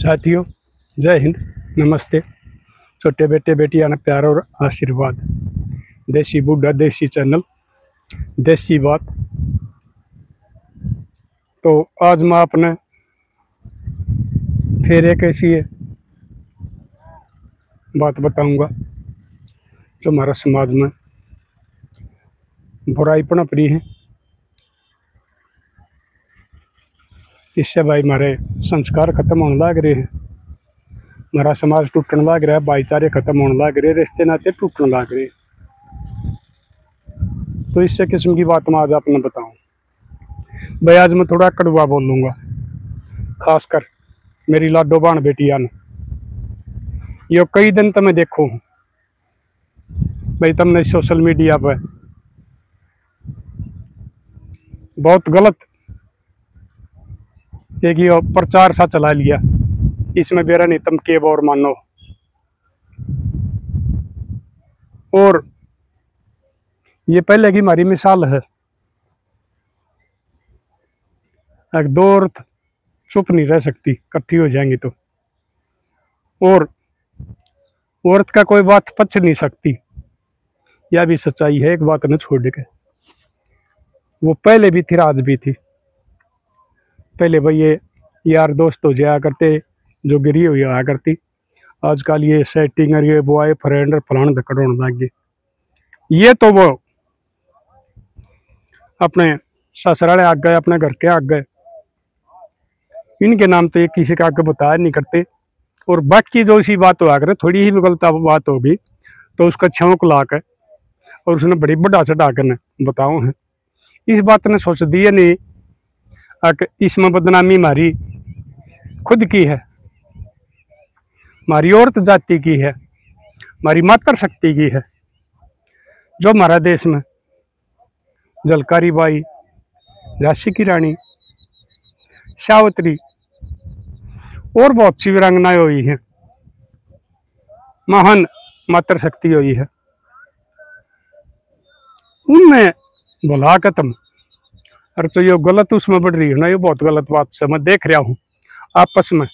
साथियों, जय हिंद, नमस्ते। छोटे बेटे बेटियां ने प्यार और आशीर्वाद। देसी बूढ़ा देसी चैनल, देसी बात। तो आज मैं अपने फिर एक ऐसी बात बताऊंगा जो हमारा समाज में बुराई पनप रही है। इससे भाई हमारे संस्कार खत्म होने लग रहे हैं, हमारा समाज टूटने लग रहा है, भाईचारे खत्म होने लग रहे, रिश्ते नाते टूटने लग रहे। तो इससे किस्म की बात मैं आज आपने बताऊं भाई। आज मैं थोड़ा कड़वा बोलूँगा, खासकर मेरी लाडो बाण बेटिया ने। यो कई दिन तो मैं देखो भाई, तुमने सोशल मीडिया पर बहुत गलत एक ये प्रचार सा चला लिया, इसमें बेरा नहीं तुम के और मानो। और ये पहले की हमारी मिसाल है। एक दो औरत चुप नहीं रह सकती, इकट्ठी हो जाएंगी तो, और औरत का कोई बात पच नहीं सकती। यह भी सच्चाई है, एक बात न छोड़ के। वो पहले भी थी, आज भी थी। पहले भाई ये यार दोस्त हो जाया करते, जो गिरी हुई आया करती। आजकल ये सेटिंग और ये बॉय फ्रेंड और फलान धक्कड़ होने लग गए। ये तो वो अपने ससुराले आ गए, अपने घर के आ गए, इनके नाम तो ये किसी का आगे बताया नहीं करते। और बाकी जो इसी बात हुआ करे, थोड़ी ही भी गलत बात होगी तो उसका छौंक ला कर और उसने बड़ी बड़ा चढ़ा कर बताओ है। इस बात ने सोच दिए नहीं इसमें बदनामी हमारी खुद की है, हमारी औरत जाति की है, हमारी मातृ शक्ति की है। जो हमारा देश में झलकारी बाई, झांसी की रानी, सावित्री और बहुत सी वीरांगनाएं हुई हैं, महान मातृ शक्ति हुई है। उनमें भला खत्म और जो ये गलत उसमें बढ़ रही है ना, ये बहुत गलत बात से मैं देख रहा हूँ। आपस में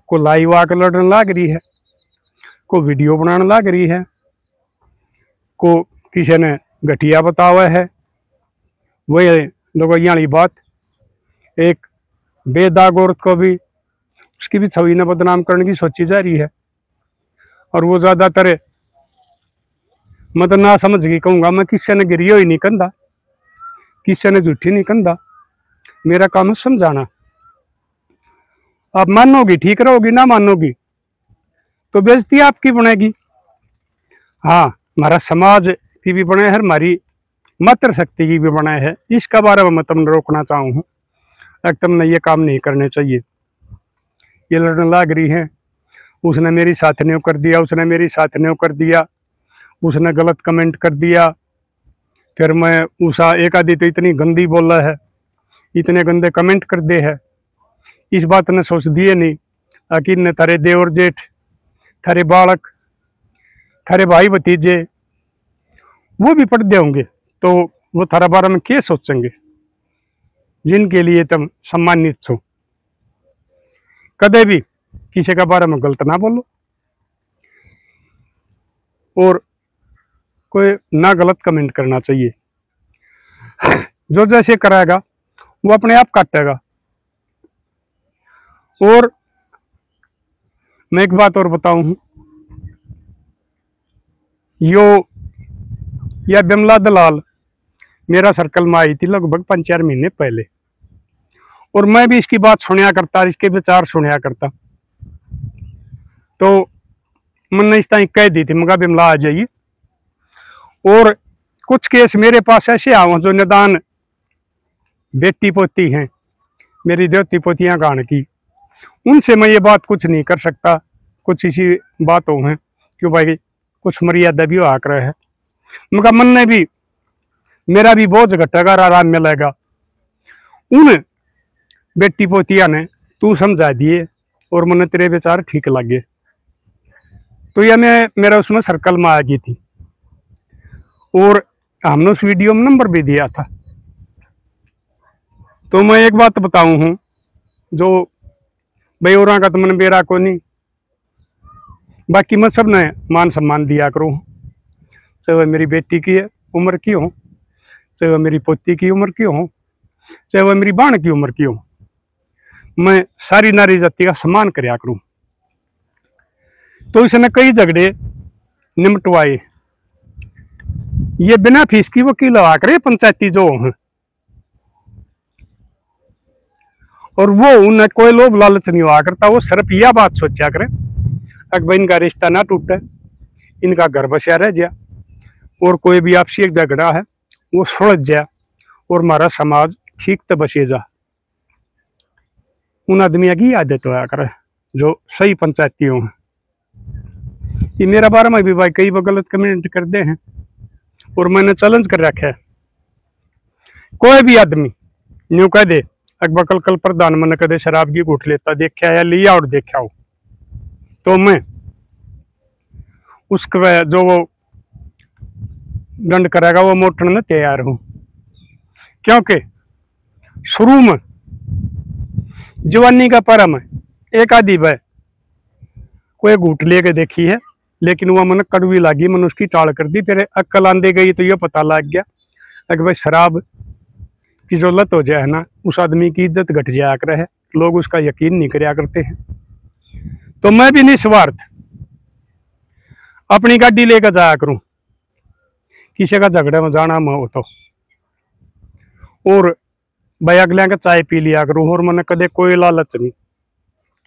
को लाइव आकर लड़ने लग रही है, को वीडियो बनाने लग रही है, को किसी ने घटिया बतावा है। वही लोगों वाली बात, एक बेदाग औरत को भी उसकी भी छवि ने बदनाम करने की सोची जा रही है। और वो ज्यादातर मतलब ना समझ गई कहूँगा मैं, किसी ने गिरी हुई नहीं कंधा, किसी ने झूठी नहीं कंधा। मेरा काम है समझाना। आप मानोगी ठीक रहोगी, ना मानोगी तो बेइज्जती आपकी बनेगी। हाँ, हमारा समाज की भी बने है, हमारी मातृ शक्ति की भी बने है। इसका बारे में मैं तुमने रोकना चाहूँ, तुमने ये काम नहीं करने चाहिए। ये लड़ने लग रही है, उसने मेरी साथ ने कर दिया, उसने मेरी साथ ने कर दिया, उसने गलत कमेंट कर दिया। फिर मैं उषा एक आदि तो इतनी गंदी बोल रहा है, इतने गंदे कमेंट कर दे है। इस बात ने सोच दिए नहीं कि ने थारे देवर जेठ, थारे बालक, थारे भाई भतीजे वो भी पढ़ते होंगे, तो वो थारा बारे में क्या सोचेंगे, जिनके लिए तुम सम्मानित हो। कदे भी किसी के बारे में गलत ना बोलो, और कोई ना गलत कमेंट करना चाहिए। जो जैसे कराएगा वो अपने आप काटेगा। और मैं एक बात और बताऊं, यह बिमला दलाल मेरा सर्कल में आई थी लगभग 5-4 महीने पहले, और मैं भी इसकी बात सुनिया करता, इसके विचार सुनिया करता। तो मैंने इस तरह कह दी थी, मगा बिमला आ जाइए। और कुछ केस मेरे पास ऐसे आए जो निदान बेटी पोती हैं, मेरी देवती पोतियां गान की, उनसे मैं ये बात कुछ नहीं कर सकता। कुछ इसी बातों हैं क्यों भाई, कुछ मर्यादा भी आ कर है। मगर मन ने भी मेरा भी बोझ घटेगा, आराम मिलेगा। उन बेटी पोतिया ने तू समझा दिए और मन तेरे विचार ठीक लगे, तो यह मैं मेरा उसमें सर्कल में आ गई थी। और हमने उस वीडियो में नंबर भी दिया था। तो मैं एक बात बताऊं हूँ, जो भाई और का तो मन बेरा को नहीं। बाकी मैं सब ने मान सम्मान दिया करूँ, चाहे वह मेरी बेटी की उम्र की हो, चाहे वह मेरी पोती की उम्र की हो, चाहे वह मेरी बाण की उम्र की हो, मैं सारी नारी जाति का सम्मान करया करूं। तो इसने कई झगड़े निमटवाए, ये बिना फीस की वकील लगा करे पंचायती जो हैं, और वो उन्हें कोई लोभ लालच नहीं हुआ करता। वो सिर्फ यह बात सोचा करे अगर भाई इनका रिश्ता ना टूटे, इनका घर बसिया रह जाए, और कोई भी आपसी एक झगड़ा है वो सुलझ जाए, और हमारा समाज ठीक तो बसे जा। उन आदमियों की आदत होया करे जो सही पंचायतियों हैं। ये मेरा बारे में भी भाई कई बार गलत कमेंट कर दे हैं, और मैंने चैलेंज कर रखा है, कोई भी आदमी न्यू कह दे अकबर कल प्रधानमंत्री कदे शराब की घूट लेता देखा या लिया और देखा हो, तो मैं उसका जो वो दंड करेगा वो मोटने में तैयार हूं। क्योंकि शुरू में जवानी का परम एक आदि भाई कोई घूट लेके देखी है, लेकिन वह मन कड़वी लगी, मन उसकी टाल कर दी। फिर अक्ल आंदे गई तो यह पता लग गया अगर भाई शराब की जो लत हो जाए है ना, उस आदमी की इज्जत घट जाया करे है, लोग उसका यकीन नहीं करया करते हैं। तो मैं भी निस्वार्थ अपनी गाड़ी लेकर जाया करूं, किसी का झगड़े में जाना मैं हो तो, और भाई अगले का चाय पी लिया करूं, और मैंने कदे कोई लालच नहीं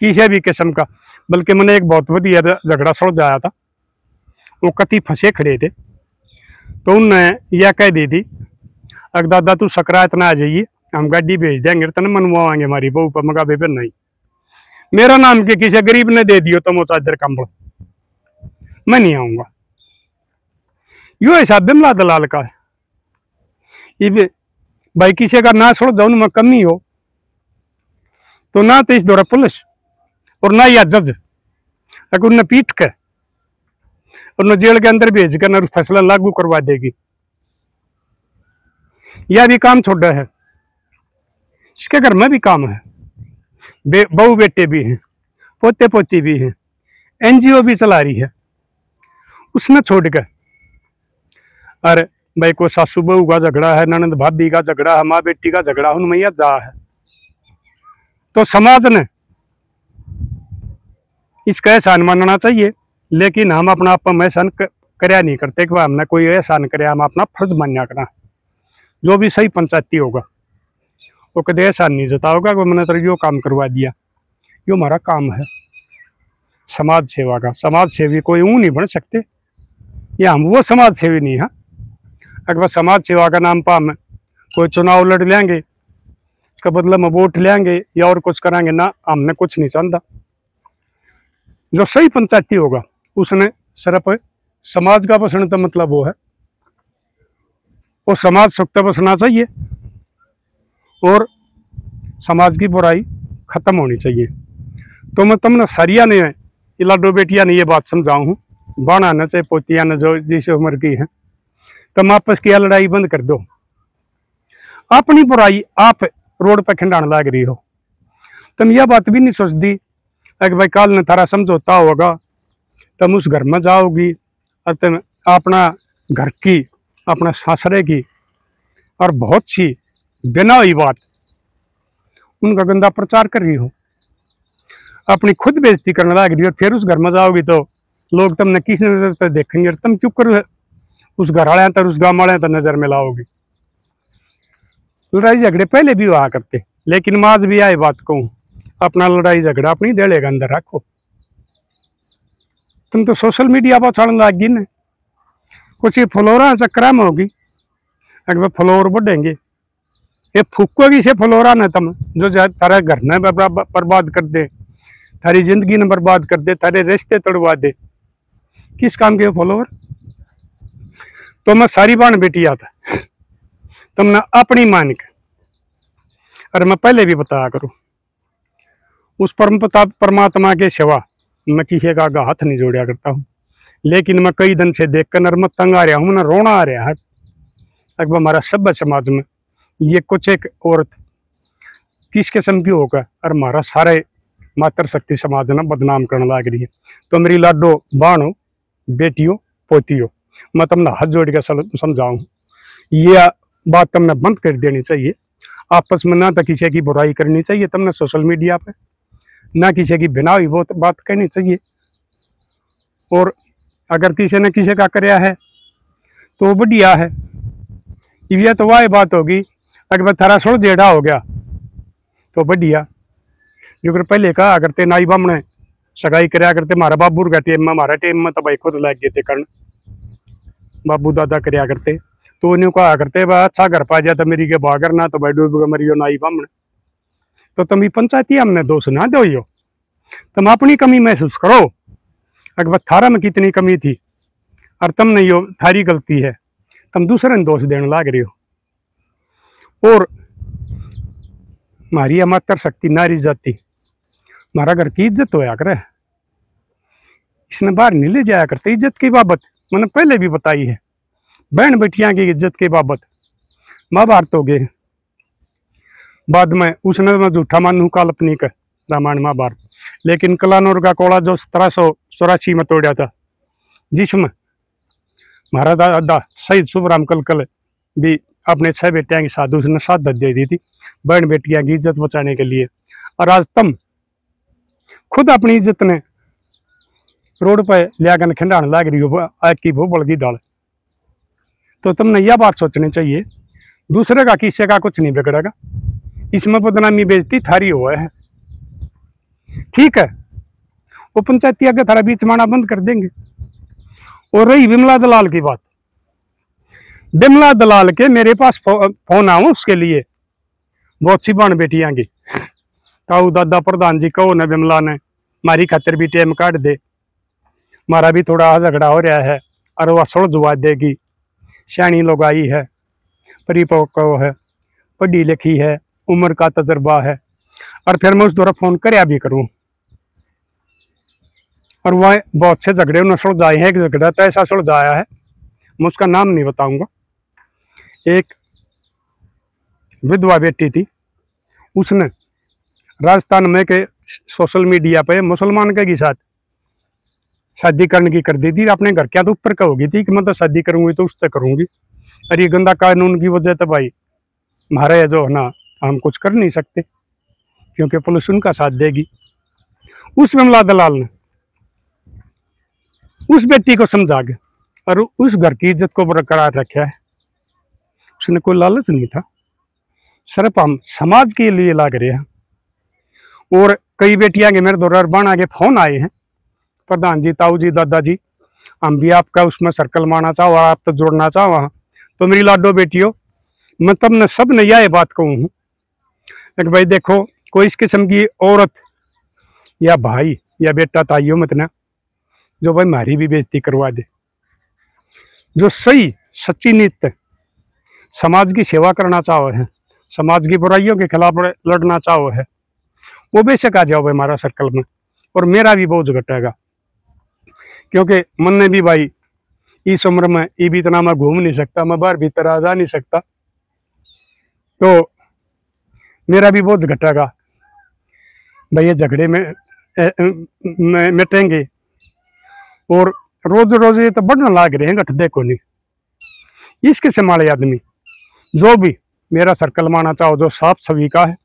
किसी भी किस्म का। बल्कि मैंने एक बहुत बढ़िया झगड़ा सुलझाया था, वो कति फंसे खड़े थे, तो उनने यह कह दी थी अगर दादा तू सकरात ना आ जाइए, हम गाड़ी भेज देंगे तने मनवाएंगे हमारी बहू पर। मगा बेबे नहीं, मेरा नाम के किसी गरीब ने दे दियो तो वो चादर कंबल, मैं नहीं आऊंगा। यो हिसाब बिमला दलाल का है। ये भाई किसी का ना छोड़ जाऊन में कमी हो तो ना तो इस दौरा पुलिस और ना या जज अगर उन्हें पीट के और जेल के अंदर भेज कर ना फैसला लागू करवा देगी, यह भी काम छोड़ा है। इसके घर में भी काम है, बहू बेटे भी हैं, पोते पोती भी हैं, एनजीओ भी चला रही है। उसने छोड़ के अरे भाई को सासू बहू का झगड़ा है, ननद भाभी का झगड़ा है, माँ बेटी का झगड़ा उनमें यह जा है, तो समाज ने इसका एहसान मानना चाहिए। लेकिन हम अपना आप में एहसान करया नहीं करते कि हमने कोई एहसान कराया, हम अपना फर्ज मान्या करना। जो भी सही पंचायती होगा वो कदे एहसान नहीं जताओगा कि मैंने तो यो काम करवा दिया। यो हमारा काम है समाज सेवा का। समाज सेवी कोई ऊँ नहीं बन सकते, या हम वो समाज सेवी नहीं है। अगर समाज सेवा का नाम पर हम कोई चुनाव लड़ लेंगे, इसका बदले में वोट लेंगे या और कुछ कराएंगे ना, हमने कुछ नहीं चाहता। जो सही पंचायती होगा उसने सिर्फ समाज का बसने का मतलब वो है, वो समाज सुख बसना चाहिए और समाज की बुराई खत्म होनी चाहिए। तो मैं तुमने सारिया ने लाडो बेटिया ने ये बात समझाऊँ हूँ, बाणा न चाहे पोतिया न जो जिस उम्र की है, तुम आपस की लड़ाई बंद कर दो। अपनी बुराई आप रोड पर खिंडाने लग रही हो, तुम यह बात भी नहीं सोचती अगर भाई काल ने थारा समझौता होगा, तुम उस घर में जाओगी और तुम अपना घर की, अपना सासरे की और बहुत सी बिना हुई बात उनका गंदा प्रचार कर रही हो, अपनी खुद बेइज्जती करने लग रही हो। फिर उस घर में जाओगी तो लोग तुमने किस नजर पर देखेंगे, और तुम क्यों कर उस घर वाले तर उस गाँव वाले तर नजर में लाओगी। लड़ाई झगड़े पहले भी हुआ करते, लेकिन मैं आज भी आई बात कहूँ, अपना लड़ाई झगड़ा अपनी देड़े के अंदर रखो। तुम तो सोशल मीडिया पर चढ़ने लग गई ना, कुछ ये फ्लोरा चक्कर में होगी। अगर फ्लोर बढ़ेंगे ये फूकोगी से फ्लोरा न तुम, जो तारा घर ने बर्बाद कर दे, थारी जिंदगी ने बर्बाद कर दे, थारे रिश्ते तोड़वा दे, किस काम के फॉलोवर। तो मैं सारी बाण बेटी आता तुमने अपनी मान के, और मैं पहले भी बताया करूं, उस परमात्मा के सिवा मैं किसी का आगा हाथ नहीं जोड़ा करता हूँ। लेकिन मैं कई दिन से देख कर नर्मत तंग आ रहा हूँ, ना रोना आ रहा है। अगर हमारा सभ्य समाज में ये कुछ एक औरत किस किस्म की होगा, और हमारा सारे मातृशक्ति समाज ने बदनाम करने लग रही है। तो मेरी लाडो बाणो बेटियों पोतियों, मैं तुमने हाथ जोड़ के समझाऊं, ये बात तुमने बंद कर देनी चाहिए। आपस में ना तो किसी की बुराई करनी चाहिए तुमने सोशल मीडिया पे, ना किसी की बिना हुई वो बात कहनी चाहिए। और अगर किसी ने किसी का कराया है तो बढ़िया है। ये तो वह बात होगी अगर थारा सुर जेड़ा हो गया तो बढ़िया। जो पहले कहा अगर ते नाई बामने सगाई कराया करते मारा बाबू का टेम में, हमारा टेम में तो भाई खुद लग गए थे करण, बाबू दादा कराया करते। तो उन्हें कहा करते भाई अच्छा घर पा जाए तो मेरी के बागर ना तो भाई डूब मरियो नाई बामने। तो तुम पंचायती हमने दोष ना दो, तुम अपनी कमी महसूस करो। अगर थारा में कितनी कमी थी और तुम नहीं हो, थारी गलती है, तुम दूसरे ने दोष देने लग रहे हो। और हमारी मातृशक्ति नारी जाति, हमारा घर की इज्जत होया करे, इसने बाहर नहीं ले जाया करते। इज्जत की बाबत मैंने पहले भी बताई है, बहन बेटियां की इज्जत की बाबत महाभारत हो गए, बाद में उसने मैं झूठा मानू काल्पनिक रामायण महाभारत। लेकिन कलानौर का कोड़ा जो 1784 में तोड़ा था, जिसमें महाराज दादा शहीद शुभराम कलकल भी अपने 6 बेटियां के साथ उसने शहादत दे दी थी बहन बेटियां की इज्जत बचाने के लिए। और आज तुम खुद अपनी इज्जत ने रोड पर लियाकर खिंडाने लग रही हो आग की वो बड़गी डाल। तो तुमने यह बात सोचनी चाहिए, दूसरे का किसी का कुछ नहीं बिगड़ेगा, इसमें बदनामी बेइज्जती थारी हुआ है। ठीक है, वो पंचायती आगे थारा बीच माना बंद कर देंगे। और रही विमला दलाल की बात, विमला दलाल के मेरे पास फोन आऊं उसके लिए बहुत सी बहन बेटियां की, ताऊ दादा प्रधान जी कहो न विमला ने मारी खातिर भी टेम काट दे, मारा भी थोड़ा झगड़ा हो रहा है और वह सुलझवा देगी। श्याणी लोग आई है, परिपक्व है, पढ़ी लिखी है, उम्र का तजर्बा है, और फिर मैं उस दौरा फोन करया भी करूं। और वह बहुत से झगड़े उन्हें सुलझाए हैं। एक झगड़ा तो ऐसा सुलझाया है, मैं उसका नाम नहीं बताऊंगा। एक विधवा बेटी थी, उसने राजस्थान में के सोशल मीडिया पे मुसलमान के साथ शादी करने की कर दी थी। अपने घर क्या तो ऊपर का होगी थी कि मैं तो शादी करूंगी तो उससे करूंगी। और ये गंदा कानून की वजह तो भाई हमारे जो है ना, हम कुछ कर नहीं सकते क्योंकि पुलिस उनका साथ देगी। उस विमला दलाल ने उस बेटी को समझा के और उस घर की इज्जत को बरकरार रखा है। उसने कोई लालच नहीं था, सिर्फ हम समाज के लिए लाग रहे हैं। और कई बेटियां के मेरे दौरान बना के फोन आए हैं, प्रधान जी, ताऊ जी, दादाजी, हम भी आपका उसमें सर्कल मारना चाहो, आप तो जोड़ना चाहो। तो मेरी लाडो बेटियों, मैं तब सब ने यह बात कहूँ हूँ कि भाई देखो, कोई इस किस्म की औरत या भाई या बेटा ताइयो मत ना जो भाई हमारी भी बेइज्जती करवा दे। जो सही सच्ची नीत समाज की सेवा करना चाहो है, समाज की बुराइयों के खिलाफ लड़ना चाहो है, वो बेशक आ जाओ भाई हमारा सर्कल में, और मेरा भी बोझ घटेगा। क्योंकि मन ने भी भाई इस उम्र में ये भी इतना मैं घूम नहीं सकता, मैं बाहर भीतर आ जा नहीं सकता, तो मेरा भी बोझ घटेगा भाई। ये झगड़े में मिटेंगे और रोज रोज ये तो बढ़ने लाग रहे हैं, घटते को नहीं। इस किस्म वाले आदमी जो भी मेरा सर्कल माना चाहो, जो साफ छवि का है,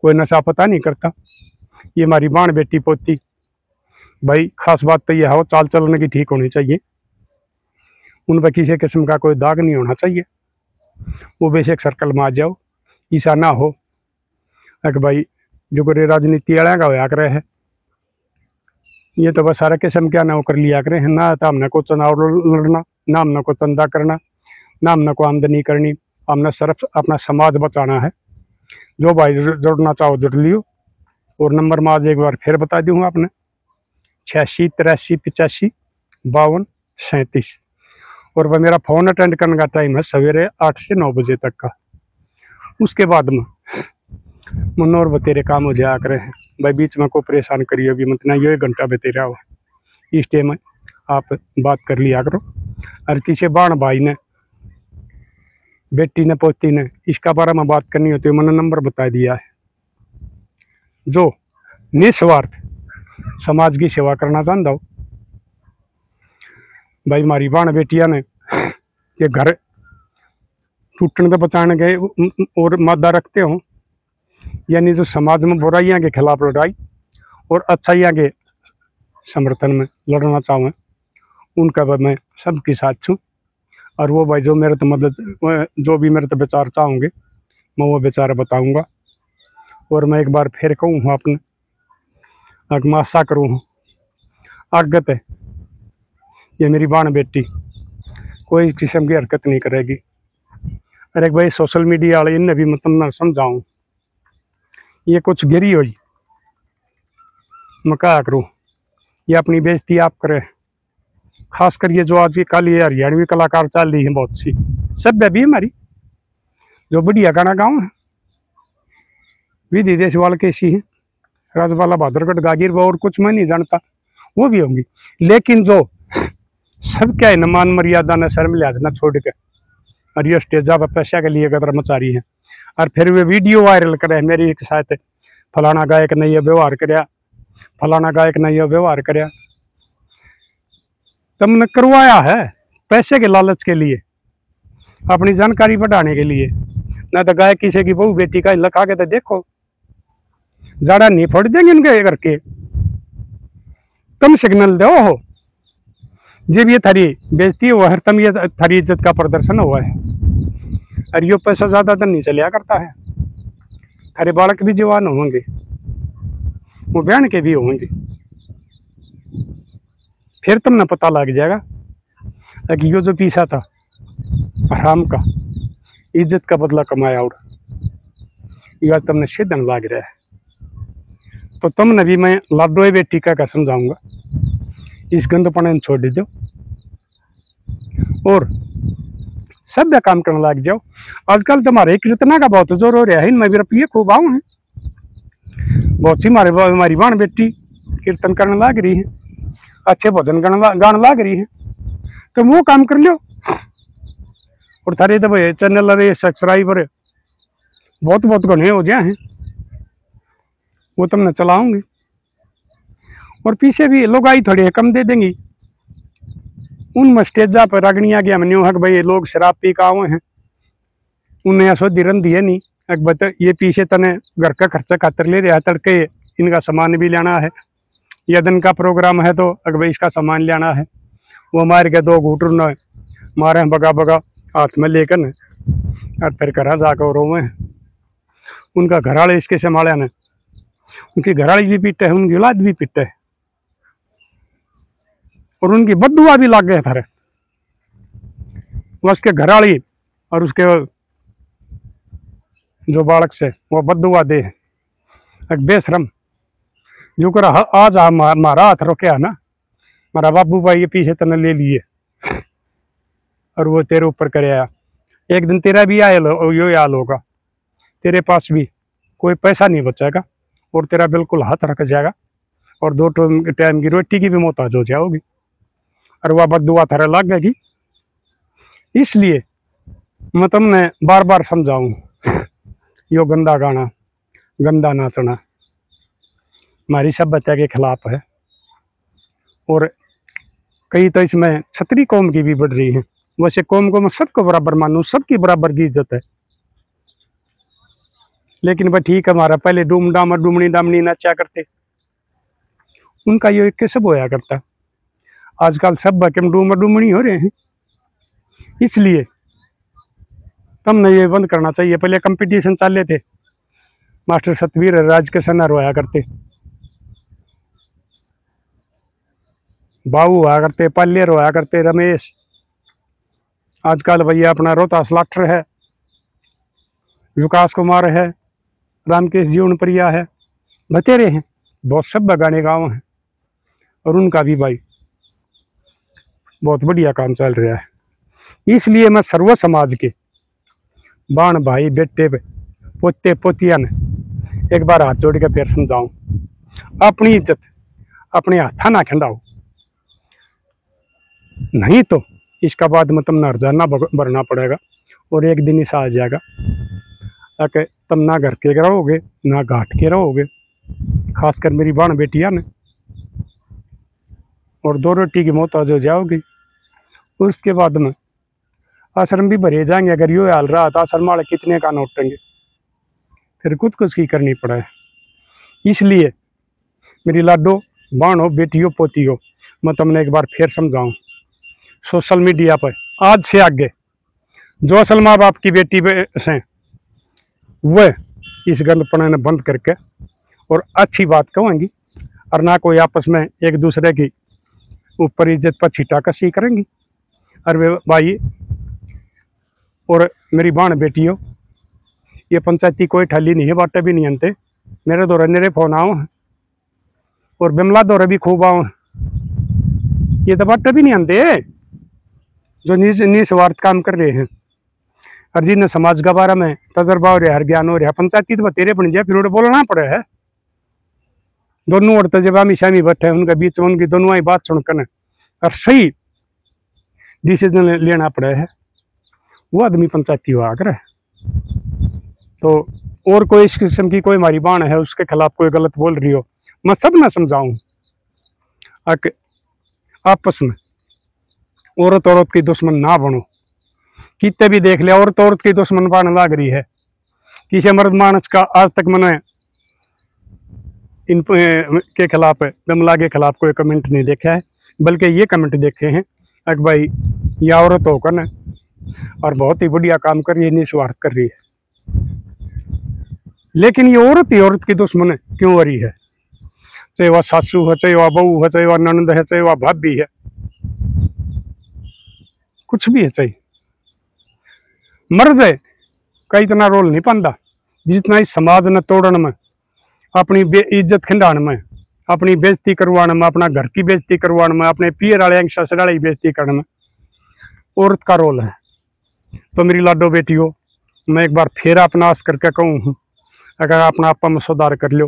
कोई नशा पता नहीं करता, ये हमारी बाण बेटी पोती भाई, खास बात तो यह है चाल चलने की ठीक होनी चाहिए, उन पर किसी किस्म का कोई दाग नहीं होना चाहिए। वो बेशक सर्कल में आ जाओ, ऐसा ना हो कि भाई जो कोई राजनीति वाला का होया करे है, ये तो बस सारा किस्म क्या ना कर लिया करे है ना। तो हमने को चुनाव लड़ना ना, हमने को चंदा करना ना, हमने को आमदनी करनी, हमने सिर्फ अपना समाज बचाना है। जो भाई जुड़ना चाहो जुड़ लियो। और नंबर में आज एक बार फिर बता दूँ आपने, 86 83 85 52 37। और वह मेरा फ़ोन अटेंड करने का टाइम है सवेरे 8 से 9 बजे तक का। उसके बाद में मनोर बतेरे काम हो जाया करे हैं भाई, बीच में को परेशान करिए भी मत ना, ये 1 घंटा बतेरा हो इस टाइम में आप बात कर लिया करो। और किसी बाण भाई ने, बेटी ने, पोती ने इसका बारे में बात करनी होती है, मैंने नंबर बता दिया है। जो निस्वार्थ समाज की सेवा करना चाहता हूँ। भाई मारी बाण बेटिया ने ये घर टूटने तो बचाने गए और मादा रखते हो, यानी जो समाज में बुराइयां के खिलाफ लड़ाई और अच्छाइयां के समर्थन में लड़ना चाहूँ, उनका मैं सबके साथ छूँ। और वो भाई जो मेरे तो मदद, जो भी मेरे तो विचार चाहोगे मैं वो विचार बताऊंगा। और मैं एक बार फिर कहूँ अपने मैं आशा करूँ आगत है ये मेरी बाण बेटी कोई किस्म की हरकत नहीं करेगी। अरे भाई सोशल मीडिया वाले इन्हें भी मतलब ना समझाऊँ, ये कुछ गिरी हुई मैं क्या करूँ, ये अपनी बेइज्जती आप करे। खासकर ये जो आज कल ये हरियाणवी कलाकार चल रही है बहुत सी, सभ्य भी हमारी जो बढ़िया गाना गाँव है, विधि देशवाल कैसी है, राजबाला भादरगढ़ गागिर और कुछ मैं नहीं जानता, वो भी होंगी। लेकिन जो सब क्या है न मान मर्यादा न शर्म लिहाज न छोड़ के और ये स्टेजा पर पैसा के लिए कदर मचा रही है। और फिर वे वीडियो वायरल करे मेरी एक साथ, फलाना गायक ने यह व्यवहार कराया, फलाना गायक ने यह व्यवहार कराया। तुमने करवाया है पैसे के लालच के लिए, अपनी जानकारी बढ़ाने के लिए। ना तो गायक किसी की बहू बेटी का लखा के तो देखो, ज्यादा नहीं फोड़ देंगे इनके करके। तुम सिग्नल दो हो जब ये थारी बेइज्जती हुआ है, तुम ये थारी इज्जत का प्रदर्शन हुआ है। और यो पैसा ज्यादा तो नहीं चलिया करता है, थारे बालक भी जवान होंगे, वो बहन के भी होंगे, फिर तुमने पता लग जाएगा कि यो जो पीसा था हराम का इज्जत का बदला कमाया और यह तुमने सीधन लाग रहा है। तो तुमने भी मैं लाडो बेटी का समझाऊंगा, इस गंदपने छोड़ दो और सभ्य काम करने लग जाओ। आजकल तुम्हारे कीर्तना का बहुत जोर हो रहा है, मैं भी रपिए खूब आऊँ है, बहुत सी हमारी बाण बेटी कीर्तन करने लग रही है, अच्छे भजन गाने लग रही है, तो वो काम कर लो। और थारे तो भाई चैनल अरे सब्सक्राइबर बहुत बहुत घने हो जाए हैं, वो तुमने चलाऊंगी। और पीछे भी लोग आई थोड़ी कम दे देंगी, उन स्टेजा पर रगड़िया गया मनो है कि भाई लोग शराब पी का आए हैं, उन्हें ऐसो दिरन दिए नहीं बता ये पीछे तने घर का खर्चा खातर ले रहा है, तड़के इनका सामान भी लेना है, या दिन का प्रोग्राम है तो अगर भाई इसका सामान लेना है। वो मार के दो घूट न मारे बगा बगा हाथ में लेकर न और फिर घर जाकर रोवे। उनका घराड़े इसके संभाले न, उनकी घराड़ी भी पीटे है, उनकी औलाद भी पीटे है, और उनकी बददुआ भी लाग गए थारे। उसके घराड़ी और उसके जो बालक से वो बददुआ दे बेशरम जो कर आज मारा हाथ रोके ना, मारा बाबू भाई ये पीछे तने ले लिए और वो तेरे ऊपर करे आया। एक दिन तेरा भी यो याल होगा, तेरे पास भी कोई पैसा नहीं बचेगा और तेरा बिल्कुल हाथ रख जाएगा और 2 टाइम की रोटी की भी मोहताज हो जाओगी और वह बददुआ थारे लग गई। इसलिए मैं तुमने बार बार समझाऊं, यो गंदा गाना गंदा नाचना हमारी सभ्यता के खिलाफ है। और कई तो इसमें क्षत्रिय कौम की भी बढ़ रही है, वैसे कौम को मैं सबको बराबर मानूं, सबकी बराबर की इज्जत है। लेकिन भाई ठीक है, हमारा पहले डूम डाम और डूमनी डामनी नाचा करते, उनका ये एक सब होया करता। आजकल सब बकम डूम डूमनी हो रहे हैं, इसलिए तुमने ये बंद करना चाहिए। पहले कंपटीशन चल थे, मास्टर सतवीर राज के सना रोया करते, बाबू हुआ करते, पाल्य रोया करते, रमेश। आजकल भैया अपना रोहतास लाठर है, विकास कुमार है, रामकेश जीवन प्रिया है, बतेरे हैं, बहुत सब गाने गाँव हैं और उनका भी भाई बहुत बढ़िया काम चल रहा है। इसलिए मैं सर्व समाज के बाण भाई बेटे पोते पोतिया ने एक बार हाथ जोड़ के फिर समझाऊं, अपनी इज्जत अपने हाथा ना खंडाओ, नहीं तो इसका बाद में तुम ना हरजाना भरना पड़ेगा और एक दिन ऐसा आ जाएगा कि तुम ना घर के रहोगे ना घाट के रहोगे। खासकर मेरी बहन बेटियां ने, और 2 रोटी की मोहताज हो जाओगी। उसके बाद में आश्रम भी भरे जाएंगे। अगर यो हाल रहा तो आश्रम वाले कितने का नोटेंगे, फिर खुद कुछ की करनी पड़े। इसलिए मेरी लाडो बहनों बेटियों पोतियों, मैं तुमने एक बार फिर समझाऊं, सोशल मीडिया पर आज से आगे जो असल माँ बाप की बेटी हैं वह इस गंदपने ने बंद करके और अच्छी बात कहेंगी, और ना कोई आपस में एक दूसरे की ऊपर इज्जत पर छीटाकशी करेंगी। और वे भाई और मेरी बहन बेटियों, ये पंचायती कोई ठल्ली नहीं है, बाटे भी नहीं आनते। मेरे दौरे मेरे फोन आओ और बिमला दौरे भी खूब आओ, ये तो बाटे भी नहीं आनते जो निस्वार्थ काम कर रहे हैं। और जिन्हें समाज के बारे में तजर्बा हो रहा है, ज्ञान हो रहा है, पंचायती तो तेरे बन जाए, फिर उन्हें बोलना पड़े है। दोनों औरतें जब हमेशा में बैठे हैं उनके बीच में उनकी दोनों ही बात सुनकर और सही डिसीजन लेना पड़े है, वो आदमी पंचायती हुआ अगर। तो और कोई इस किस्म की कोई हमारी बाण है उसके खिलाफ कोई गलत बोल रही हो, मैं सब ना समझाऊं। आपस में औरत औरत की दुश्मन ना बनो। कितने भी देख लिया औरत औरत की दुश्मन बनने लग रही है। किसी मर्द मानस का आज तक मैंने इन के खिलाफ, बिमला के खिलाफ कोई कमेंट नहीं देखा है, बल्कि ये कमेंट देखे हैं कि भाई ये औरत होकर ना और बहुत ही बढ़िया काम कर रही है, निस्वार्थ कर रही है। लेकिन ये औरत ही औरत की दुश्मन क्यों हो रही है? चाहे वह सासू है, चाहे वह बहू है, चाहे वह ननद है, चाहे वह भाभी है, कुछ भी है, चाहे मर्द है का इतना रोल नहीं पाता जितना इस समाज ने तोड़न में, अपनी इज्जत खिंडान में, अपनी बेइज्जती करवाने में, अपना घर की बेइज्जती करवाने में, अपने पियर वाले ससुराल की बेइज्जती करने में औरत का रोल है। तो मेरी लाडो बेटियों, मैं एक बार फिर अपना आस करके कहूँ, अगर अपना आपा में सुधार कर लो,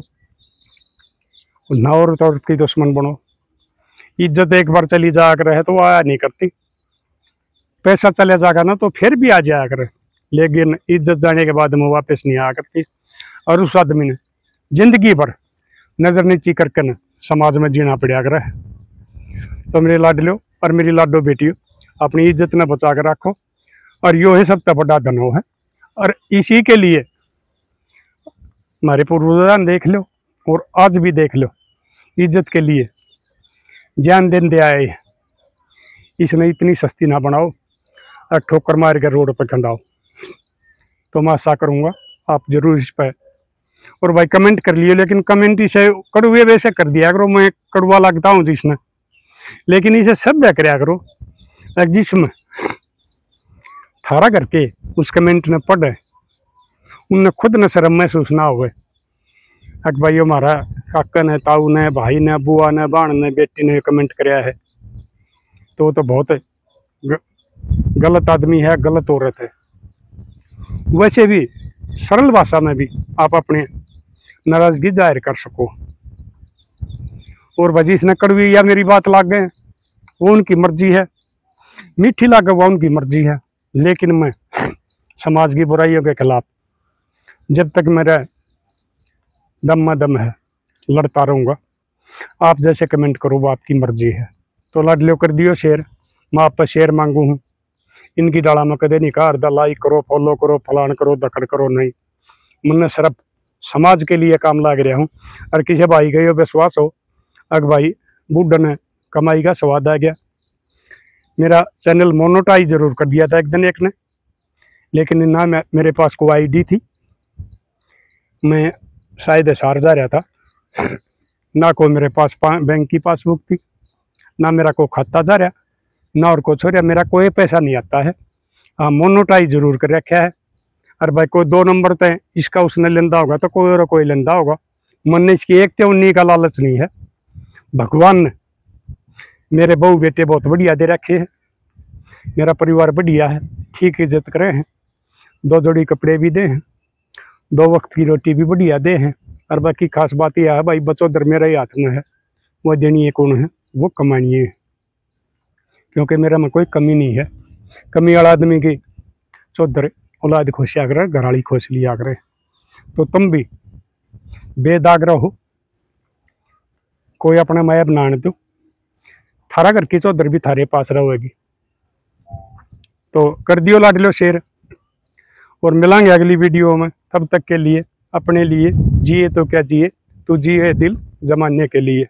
ना औरत औरत की दुश्मन बनो। इज्जत एक बार चली जाया करे तो आया नहीं करती, पैसा चले जाएगा ना तो फिर भी आ जाया करे, लेकिन इज्जत जाने के बाद में वापस नहीं आया करती। और उस आदमी ने जिंदगी भर नजर नीची करके न समाज में जीना पड़ा करे। तो मेरे लाडलो और मेरी लाडो बेटियों, अपनी इज्जत न बचा कर रखो, और यो है सबसे बड़ा धनो है। और इसी के लिए हमारे पूर्वजों देख लो और आज भी देख लो, इज्जत के लिए जान देन दे आए, इसने इतनी सस्ती ना बनाओ और ठोकर मार के रोड पर खंडाओ। तो मैं आशा करूँगा आप जरूर इस पर, और भाई कमेंट कर लिए, लेकिन कमेंट इसे कड़वे वैसे कर दिया करो, मैं कड़वा लगता हूँ जिसने, लेकिन इसे सभ्य कराया करो जिसमें थारा करके उस कमेंट ने पढ़े उनने खुद न शर्म महसूस ना हुए। अक भाई हमारा काका ने, ताऊ ने, भाई ने, बुआ ने, बहन ने, बेटी ने कमेंट कराया है, तो बहुत गलत आदमी है, गलत औरत है। वैसे भी सरल भाषा में भी आप अपने नाराजगी जाहिर कर सको। और भाई इसने कड़वी या मेरी बात लाग गए वो उनकी मर्जी है, मीठी लागे वो उनकी मर्जी है, लेकिन मैं समाज की बुराइयों के खिलाफ जब तक मेरा दम में दम है लड़ता रहूँगा। आप जैसे कमेंट करो वो आपकी मर्जी है। तो लाडलियो कर दियो शेयर, मैं आप पर शेयर मांगू हूँ। इनकी डाला में कदे नहीं कहा लाइक करो, फॉलो करो, फलान करो, दखड़ करो, नहीं। मैंने सिर्फ समाज के लिए काम लाग रहा हूँ। और किसी भाई का यो विश्वास हो अग भाई बूढ़ ने कमाई का स्वाद आ गया, मेरा चैनल मोनोटाइज जरूर कर दिया था एक दिन एक ने, लेकिन ना मेरे पास कोई आईडी थी, मैं शायद हिसार जा रहा था, ना कोई मेरे पास बैंक की पासबुक थी, ना मेरा कोई खाता जा रहा, ना और कुछ हो रहा, मेरा कोई पैसा नहीं आता है। हाँ, मोनोटाइज जरूर कर रखा है। और भाई कोई 2 नंबर तय इसका उसने लेंदा होगा तो कोई और कोई लेंदा होगा, मन ने इसकी एक तो उन्हीं का लालच नहीं है। भगवान ने मेरे बहू बेटे बहुत बढ़िया दे रखे हैं, मेरा परिवार बढ़िया है, ठीक इज्जत करे हैं, 2 जोड़ी कपड़े भी दे हैं, 2 वक्त की रोटी भी बढ़िया दे हैं। और बाकी खास बात यह है भाई बचौधर मेरे ही हाथ में है, वो देनी है कौन है, वो कमानी है, क्योंकि मेरा में कोई कमी नहीं है। कमी वाला आदमी की चौधर औलाद खुशिया करे, घराली खुश लिया करे। तो तुम भी बेदाग रहो, कोई अपने माया बनाने दो, थारा घर की चौधर भी थारे पास रहेगी। तो कर दियो लाडलो शेयर, और मिलांगे अगली वीडियो में। तब तक के लिए अपने लिए जिए तो क्या जिए, तू जिए दिल जमाने के लिए।